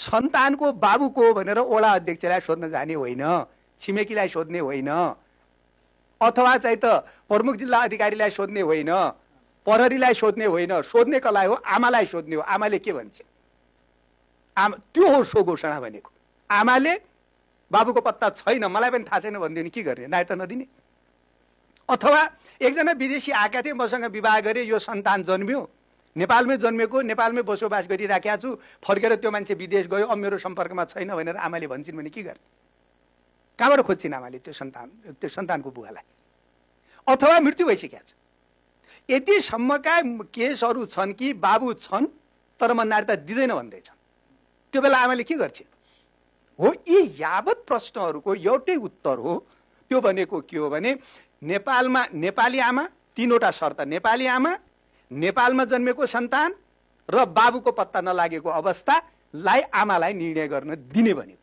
सन्तानको बाबु को भनेर वडा अध्यक्षलाई सोध्न जाने होइन, छिमेकीलाई सोध्ने होइन, अथवा चाहिँ त प्रमुख जिल्ला अधिकारीलाई सोध्ने होइन, प्रहरीलाई सोध्ने होइन, सोध्ने कसलाई हो? आमालाई सोध्ने हो। आमाले के भन्छ? त्यो हो सो घोषणा भनेको। आमाले बाबुको पत्ता छैन, मलाई पनि थाहा छैन भनिदियो भने के गर्ने? नायता नदिने। अथवा एकजना विदेशी आएका थिए, मसँग विवाह गरे, यो सन्तान जन्मियो, नेपालमै जन्मेको, नेपालमै बसोबास गरिराखेका छु, फर्केर त्यो मान्छे विदेश गयो, अब मेरो सम्पर्कमा छैन भनेर आमाले भन्छन् भने के गर्ने? कहाँबाट खोज्छिन् आमाले त्यो सन्तानको बुवालाई? अथवा मृत्यु भइसकेको छ, यतिसम्मका केसहरू छन् कि बाबु छन् तर म नागरिकता दिँदैन भन्दैछन्, त्यो बेला आमाले के गर्छिन्? हो, यी यावत प्रश्नहरूको एउटै उत्तर हो। त्यो भनेको के हो भने नेपालमा नेपाली आमा, तीनवटा शर्त, नेपाली आमा, नेपालमा जन्मेको सन्तान र बाबुको पत्ता नलागेको अवस्थालाई आमालाई निर्णय गर्न दिने भनेको।